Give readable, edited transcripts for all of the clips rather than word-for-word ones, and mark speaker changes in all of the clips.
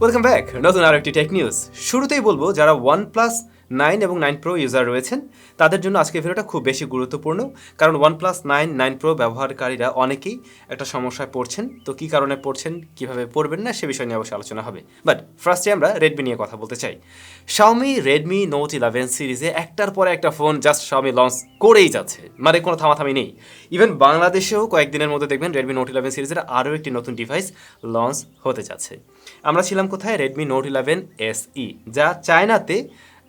Speaker 1: Welcome back নতুন আরও একটি টেক নিউজ। শুরুতেই বলবো যারা OnePlus 9 এবং 9 Pro ইউজার রয়েছেন তাদের জন্য আজকের ভিডিওটা খুব বেশি গুরুত্বপূর্ণ, কারণ OnePlus 9, 9 Pro ব্যবহারকারীরা অনেকেই একটা সমস্যায় পড়ছেন। তো কী কারণে পড়ছেন, কীভাবে পড়বেন না সে বিষয় নিয়ে অবশ্যই আলোচনা হবে। বাট ফার্স্টে আমরা Redmi নিয়ে কথা বলতে চাই। Xiaomi Redmi Note 11 সিরিজে একটার পরে একটা ফোন জাস্ট Xiaomi লঞ্চ করেই যাচ্ছে, মানে কোনো থামাথামি নেই। ইভেন বাংলাদেশেও কয়েকদিনের মধ্যে দেখবেন Redmi Note 11 সিরিজের আরও একটি নতুন ডিভাইস লঞ্চ হতে যাচ্ছে। আমরা ছিলাম কোথায়? Redmi Note 11 SE, যা চায়নাতে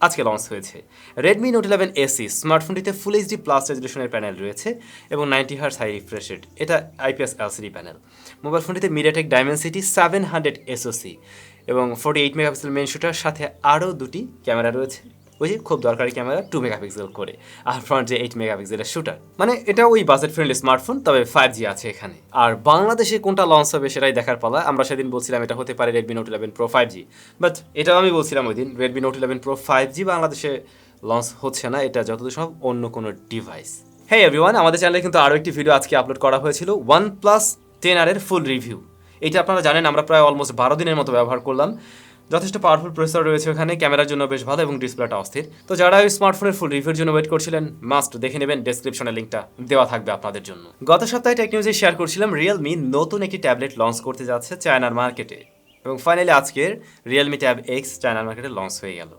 Speaker 1: আজকে লঞ্চ হয়েছে। Redmi Note 11 SE স্মার্টফোনটিতে ফুল এইচডি প্লাস রেজলিউশনের প্যানেল রয়েছে এবং 90 হার্টজ হাই রিফ্রেশ রেট, এটা IPS LCD প্যানেল। মোবাইল ফোনটিতে MediaTek Dimensity 700 SoC এবং 48 মেগাপিক্সেল মেইন শুটার, সাথে আরও দুটি ক্যামেরা রয়েছে। ওই যে খুব দরকারি ক্যামেরা 2 মেগাপিক্সেল করে, আর ফ্রন্ট যে 8 মেগাপিক্সেলের শুটার। মানে এটা ওই বাজেট ফ্রেন্ডলি স্মার্টফোন, তবে 5G আছে এখানে। আর বাংলাদেশে কোনটা লঞ্চ হবে সেটাই দেখার পালা। আমরা সেদিন বলছিলাম এটা হতে পারে Redmi Note 11 Pro 5G, but এটাও আমি বলছিলাম ওই দিন Redmi Note 11 Pro 5G বাংলাদেশে লঞ্চ হচ্ছে না, এটা যতদূর সম্ভব অন্য কোনো ডিভাইস। হ্যাঁ এভরিওয়ান, আমাদের চ্যানেলে কিন্তু আরও একটি ভিডিও আজকে আপলোড করা হয়েছিল OnePlus 10R এর ফুল রিভিউ। এটা আপনারা জানেন আমরা প্রায় অলমোস্ট 12 দিনের মতো ব্যবহার করলাম। যথেষ্ট পাওয়ারফুল প্রসেসর রয়েছে ওখানে, ক্যামেরার জন্য বেশ ভালো এবং ডিসপ্লেটা অস্থির। তো যারা ওই স্মার্টফোনের ফুল রিভিউর জন্য ওয়েট করছিলেন, মাস্ট দেখে নেবেন, ডেসক্রিপশনে লিঙ্কটা দেওয়া থাকবে আপনাদের জন্য। গত সপ্তাহে টেক নিউজে শেয়ার করছিলাম Realme নতুন একটি ট্যাবলেট লঞ্চ করতে যাচ্ছে চায়নার মার্কেটে, এবং ফাইনালি আজকের Realme Tab X চায়নার মার্কেটে লঞ্চ হয়ে গেল।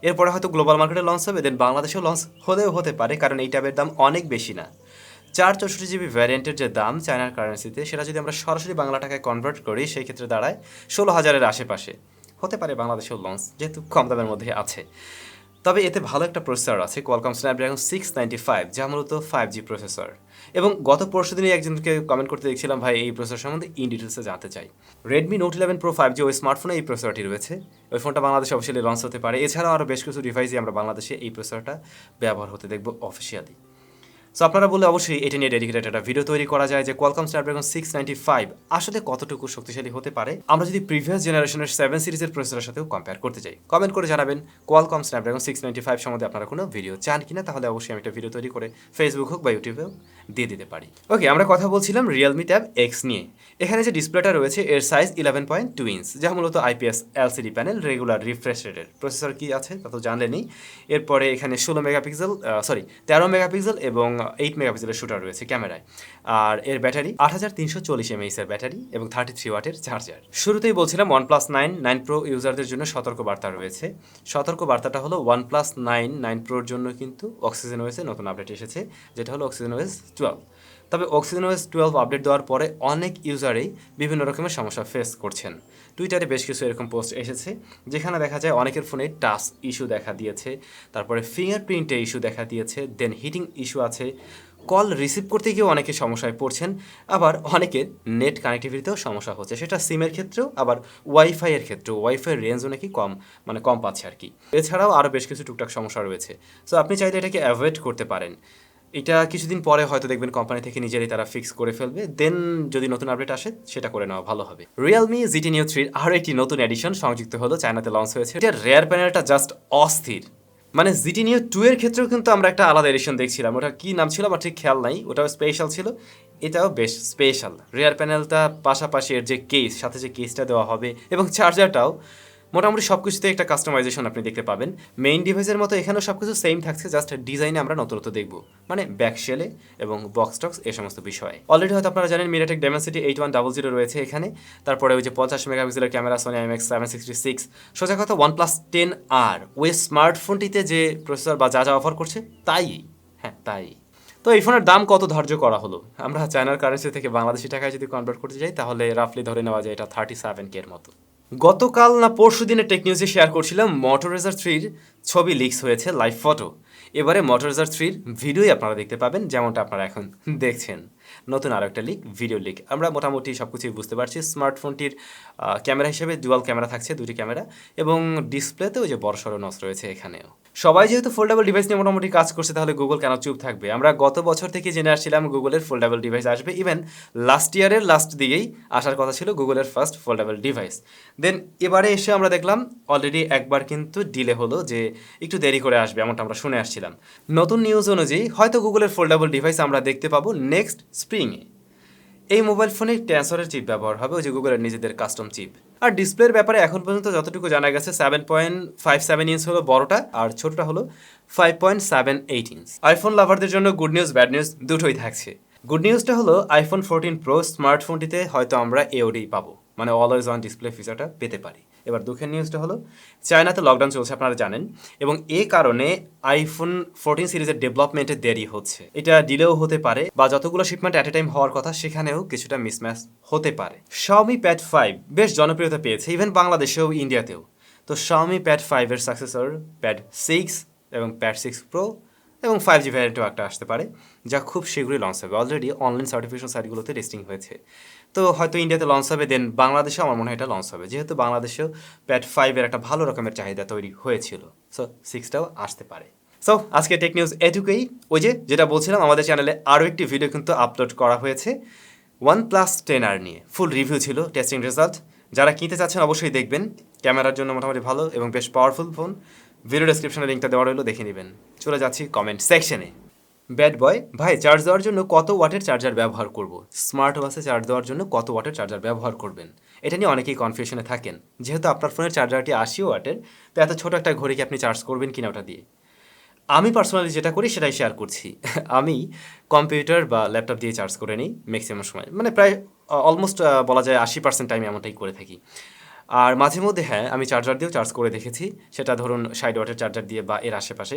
Speaker 1: এরপরে হয়তো গ্লোবাল মার্কেটে লঞ্চ হবে, দেন বাংলাদেশেও লঞ্চ হলেও হতে পারে, কারণ এই ট্যাবের দাম অনেক বেশি না। 464GB ভ্যারিয়েন্টের যে দাম চায়নার কারেন্সিতে, সেটা যদি আমরা সরাসরি বাংলা টাকায় কনভার্ট করি সেই ক্ষেত্রে দাঁড়ায় 16,000-এর আশেপাশে। হতে পারে বাংলাদেশেও লঞ্চ, যেহেতু কম দামের মধ্যে আছে। তবে এতে ভালো একটা প্রসেসর আছে, Qualcomm Snapdragon 695, যা মূলত 5G প্রসেসর। এবং গত পরশুদিনই একজনকে কমেন্ট করতে দেখছিলাম, ভাই এই প্রসেসর সম্বন্ধে ইন ডিটেলসে জানতে চাই। Redmi Note 11 Pro 5G ওই স্মার্টফোনে এই প্রসেসরটি রয়েছে। ওই ফোনটা বাংলাদেশে অফিসিয়ালি লঞ্চ হতে পারে। এছাড়াও আরও বেশ কিছু ডিভাইসে আমরা বাংলাদেশে এই প্রসেসরটা ব্যবহার হতে দেখব অফিসিয়ালি। সো আপনারা বললে অবশ্যই এটা নিয়ে ডেডিকেটেড একটা ভিডিও তৈরি করা যায় যে Qualcomm Snapdragon 695 আসলে কতটুকু শক্তিশালী হতে পারে আমরা যদি প্রিভিয়াস জেনারেশনের 7 সিরিজের প্রসেসরের সাথেও কম্পেয়ার করতে চাই। কমেন্ট করে জানাবেন Qualcomm Snapdragon 695 সম্বন্ধে আপনারা কোনো ভিডিও চান কিনা, তাহলে অবশ্যই আমি একটা ভিডিও তৈরি করে ফেসবুক হোক বা ইউটিউবেও দিয়ে দিতে পারি। ওকে, আমরা কথা বলছিলাম Realme Tab X নিয়ে। এখানে যে ডিসপ্লেটা রয়েছে এর সাইজ 11.2 ইঞ্চ, যা মূলত IPS LCD panel, regular refresh রেটের। প্রসেসর কি আছে তা তো জানলেনই। এরপরে এখানে 13 মেগাপিক্সেল এবং 8 মেগাপিক্সেলের শুটার রয়েছে ক্যামেরায়। আর এর ব্যাটারি 8340 mAh এর ব্যাটারি এবং 33 ওয়াটের চার্জার। শুরুতেই বলছিলাম OnePlus 9, 9 Pro ইউজারদের জন্য সতর্কবার্তা রয়েছে। সতর্কবার্তাটা হলো OnePlus 9, 9 Proর জন্য কিন্তু OxygenOS নতুন আপডেট এসেছে, যেটা হলো OxygenOS 12। তবে OxygenOS 12 আপডেট দেওয়ার পরে অনেক ইউজারেই বিভিন্ন রকমের সমস্যা ফেস করছেন। টুইটারে বেশ কিছু এরকম পোস্ট এসেছে যেখানে দেখা যায় অনেকের ফোনে টাচ ইস্যু দেখা দিয়েছে, তারপরে ফিঙ্গারপ্রিন্টে ইস্যু দেখা দিয়েছে, দেন হিটিং ইস্যু আছে, কল রিসিভ করতে গিয়েও অনেকে সমস্যায় পড়ছেন, আবার অনেকের নেট কানেক্টিভিটিতেও সমস্যা হচ্ছে, সেটা সিমের ক্ষেত্রেও, আবার ওয়াইফাইয়ের ক্ষেত্রেও। ওয়াইফাইয়ের রেঞ্জও নাকি কম পাচ্ছে আর কি। এছাড়াও আরও বেশ কিছু টুকটাক সমস্যা রয়েছে। সো আপনি চাইলে এটাকে অ্যাভয়েড করতে পারেন। এটা কিছুদিন পরে হয়তো দেখবেন কোম্পানি থেকে নিজেরই তারা ফিক্স করে ফেলবে, দেন যদি নতুন আপডেট আসে সেটা করে নেওয়া ভালো হবে। Realme GTNeo 3 আরও একটি নতুন এডিশন সংযুক্ত হলো, চায়নাতে লঞ্চ হয়েছে। এটার রেয়ার প্যানেলটা জাস্ট অস্থির। মানে GTNeo 2 এর ক্ষেত্রেও কিন্তু আমরা একটা আলাদা এডিশন দেখছিলাম, ওটা কি নাম ছিল আমার ঠিক খেয়াল নাই, ওটাও স্পেশাল ছিল, এটাও বেশ স্পেশাল। রেয়ার প্যানেলটা পাশাপাশি এর যে কেস, সাথে যে কেসটা দেওয়া হবে এবং চার্জারটাও, মোটামুটি সব কিছুতে একটা কাস্টমাইজেশন আপনি দেখতে পাবেন। মেইন ডিভাইসের মতো এখানেও সব কিছু সেম থাকছে, জাস্ট ডিজাইনে আমরা নতুনত্ব দেখব, মানে ব্যাক শেলে এবং বক্স টক্স এ সমস্ত বিষয়ে। অলরেডি হয়তো আপনারা জানেন MediaTek Dimensity 8100 রয়েছে এখানে। তারপরে ওই যে 50 মেগাপিক্সেলের ক্যামেরা Sony IMX766। সোজা কথা OnePlus 10R ওই স্মার্টফোনটিতে যে প্রসেসর বা যা অফার করছে তাই। তো এই ফোনের দাম কত ধার্য করা হলো? আমরা চায়নার কারেন্সি থেকে বাংলাদেশি টাকায় যদি কনভার্ট করতে যাই তাহলে রাফলি ধরে নেওয়া যায় এটা 37K এর মতো। গতকাল না পরশু দিনে টেক নিউজে শেয়ার করছিলাম MOTO ROZAR 3 ছবি লিকস হয়েছে, লাইভ ফটো। এবারে MOTO ROZAR 3 ভিডিওই আপনারা দেখতে পাবেন, যেমনটা আপনারা এখন দেখছেন। নতুন আরও একটা ভিডিও লিক। আমরা মোটামুটি সব কিছুই বুঝতে পারছি। স্মার্টফোনটির ক্যামেরা হিসেবে ডুয়াল ক্যামেরা থাকছে, দুটি ক্যামেরা, এবং ডিসপ্লেতে ওই যে বড়সড় নস রয়েছে এখানেও। সবাই যেহেতু ফোল্ডেবল ডিভাইস নিয়ে মোটামুটি কাজ করছে, তাহলে গুগল কেন চুপ থাকবে? আমরা গত বছর থেকে জেনে আসছিলাম গুগলের ফোল্ডেবল ডিভাইস আসবে। ইভেন লাস্ট ইয়ারের লাস্ট দিকেই আসার কথা ছিল গুগলের ফার্স্ট ফোল্ডেবল ডিভাইস। দেন এবারে এসে আমরা দেখলাম অলরেডি একবার কিন্তু ডিলে হলো, যে একটু দেরি করে আসবে, এমনটা আমরা শুনে আসছিলাম। নতুন নিউজ অনুযায়ী হয়তো গুগলের ফোল্ডেবল ডিভাইস আমরা দেখতে পাবো নেক্সট স্প্রিংয়ে। এই মোবাইল ফোনে টেন্সরের চিপ ব্যবহার হবে, ওই যে গুগলের নিজেদের কাস্টম চিপ। আর ডিসপ্লের ব্যাপারে এখন পর্যন্ত যতটুকু জানা গেছে 7.57 ইঞ্চ হলো বড়টা, আর ছোটটা হলো 5.78 ইঞ্চ। আইফোন লাভারদের জন্য গুড নিউজ ব্যাড নিউজ দুটোই থাকছে। গুড নিউজটা হলো আইফোন 14 প্রো স্মার্টফোনটিতে হয়তো আমরা AOD পাবো, মানে অলওয়েজ অন ডিসপ্লে ফিচারটা পেতে পারি। এবার দুঃখের নিউজটা হলো চায়নাতে লকডাউন চলছে, আপনারা জানেন, এবং এই কারণে আইফোন 14 সিরিজের ডেভেলপমেন্টে দেরি হচ্ছে। এটা ডিলেও হতে পারে, বা যতগুলো শিপমেন্ট অ্যাট এ টাইম হওয়ার কথা সেখানেও কিছুটা মিসম্যাচ হতে পারে। Xiaomi Pad 5 বেশ জনপ্রিয়তা পেয়েছে, ইভেন বাংলাদেশেও ইন্ডিয়াতেও। তো Xiaomi Pad 5 এর সাকসেসর Pad 6 এবং Pad 6 Pro এবং 5G ভ্যারিয়েন্টও একটা আসতে পারে, যা খুব শীঘ্রই লঞ্চ হবে। অলরেডি অনলাইন সার্টিফিকেশন সাইটগুলোতে টেস্টিং হয়েছে। তো হয়তো ইন্ডিয়াতে লঞ্চ হবে, দেন বাংলাদেশে আমার মনে হয় এটা লঞ্চ হবে, যেহেতু বাংলাদেশেও Pad 5 এর একটা ভালো রকমের চাহিদা তৈরি হয়েছিল। সো 6টাও আসতে পারে। সো আজকে টেক নিউজ এটুকুই। ওই যেটা বলছিলাম, আমাদের চ্যানেলে আরও একটি ভিডিও কিন্তু আপলোড করা হয়েছে OnePlus 10R নিয়ে। ফুল রিভিউ ছিল, টেস্টিং রেজাল্ট। যারা কিনতে চাচ্ছেন অবশ্যই দেখবেন, ক্যামেরার জন্য মোটামুটি ভালো এবং বেশ পাওয়ারফুল ফোন। ভিডিও ডেসক্রিপশনে লিঙ্কটা দেওয়া রইলো, দেখে নেবেন। চলে যাচ্ছি কমেন্ট সেকশনে। ব্যাড বয় ভাই, চার্জ দেওয়ার জন্য কত ওয়াটের চার্জার ব্যবহার করব? স্মার্ট ওয়াচে চার্জ দেওয়ার জন্য কত ওয়াটের চার্জার ব্যবহার করবেন, এটা নিয়ে অনেকেই কনফিউশনে থাকেন। যেহেতু আপনার ফোনের চার্জারটি 80 ওয়াটের, তো এত ছোটো একটা ঘড়িকে আপনি চার্জ করবেন কিনা ওটা দিয়ে? আমি পার্সোনালি যেটা করি সেটাই শেয়ার করছি। আমি কম্পিউটার বা ল্যাপটপ দিয়ে চার্জ করে নিই ম্যাক্সিমাম সময়, মানে প্রায় অলমোস্ট বলা যায় 80% টাইম এমনটাই করে থাকি। আর মাঝে মধ্যে হ্যাঁ, আমি চার্জার দিয়েও চার্জ করে দেখেছি, সেটা ধরুন 60 ওয়াটের চার্জার দিয়ে বা এর আশেপাশে।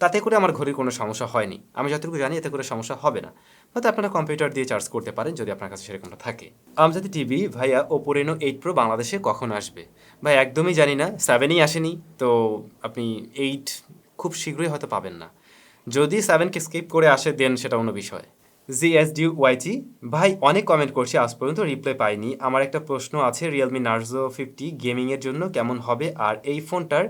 Speaker 1: তাতে করে আমার ঘড়ির কোনো সমস্যা হয়নি, আমি যতটুকু জানি এতে করে সমস্যা হবে না। হয়তো আপনারা কম্পিউটার দিয়ে চার্জ করতে পারেন যদি আপনার কাছে সেরকমটা থাকে। আমজাদি টিভি ভাইয়া, ওপো রেনো 8 প্রো বাংলাদেশে কখন আসবে? ভাই একদমই জানি না, 7ই আসেনি, তো আপনি 8 খুব শীঘ্রই হয়তো পাবেন না। যদি 7কে স্কিপ করে আসে দেন সেটা অন্য বিষয়। ZSDYG ভাই, অনেক কমেন্ট করছি, আজ পর্যন্ত রিপ্লাই পাইনি। আমার একটা প্রশ্ন আছে, Realme Naruto 50 গেমিংয়ের জন্য কেমন হবে? আর এই ফোনটার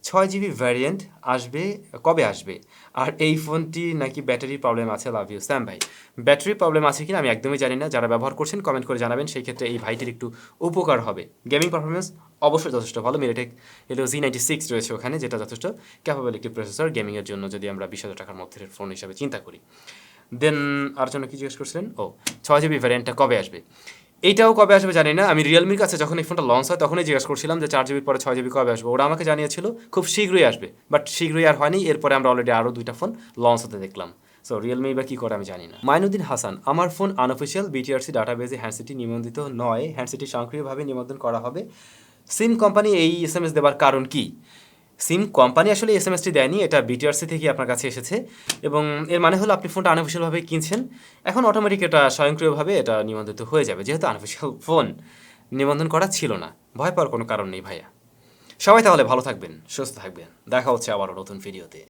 Speaker 1: 6GB ভ্যারিয়েন্ট আসবে, কবে আসবে? আর এই ফোনটি নাকি ব্যাটারি প্রবলেম আছে। লাভ ইউ স্যাম ভাই। ব্যাটারি প্রবলেম আছে কিনা আমি একদমই জানি না, যারা ব্যবহার করছেন কমেন্ট করে জানাবেন, সেই ক্ষেত্রে এই ভাইটির একটু উপকার হবে। গেমিং পারফরমেন্স অবশ্যই যথেষ্ট ভালো, মিডিয়াটেক এলো Z96 রয়েছে ওখানে, যেটা যথেষ্ট ক্যাপাবল একটি প্রসেসর গেমিংয়ের জন্য, যদি আমরা 20,000 টাকার মধ্যে ফোন হিসাবে চিন্তা করি। দেন আর জন্য কি জিজ্ঞেস করছিলেন? 6GB ভ্যারিয়েন্টটা কবে আসবে? এইটাও কবে আসবে জানি না। আমি রিয়েলমির কাছে যখন এই ফোনটা লঞ্চ হয় তখনই জিজ্ঞেস করছিলাম যে 4GB পরে 6GB কবে আসবে। ওরা আমাকে জানিয়েছিল খুব শীঘ্রই আসবে, বাট শীঘ্রই আর হয়নি। এরপরে আমরা অলরেডি আরও 2টা ফোন লঞ্চ হতে দেখলাম। সো রিয়েলমি বা কী করে আমি জানি না। মাইনুদ্দিন হাসান, আমার ফোন আনঅফিসিয়াল বিটিআরসি ডাটাবেজে হ্যান্ডসেটটি নিবন্ধিত নয়, হ্যান্ডসেটটি স্বয়ংক্রিয়ভাবে নিবন্ধন করা হবে। সিম কোম্পানি এই SMS দেওয়ার কারণ কি? সিম কোম্পানি আসলে এসএমএসটি দেয়নি, এটা বিটিআরসি থেকে আপনার কাছে এসেছে, এবং এর মানে হলো আপনি ফোনটা আনঅফিসিয়ালভাবে কিনছেন। এখন অটোমেটিক এটা স্বয়ংক্রিয়ভাবে এটা নিবন্ধিত হয়ে যাবে, যেহেতু আনঅফিসিয়াল ফোন নিবন্ধন করা ছিল না। ভয় পাওয়ার কোনো কারণ নেই ভাইয়া। সবাই তাহলে ভালো থাকবেন, সুস্থ থাকবেন, দেখা হচ্ছে আবারও নতুন ভিডিওতে।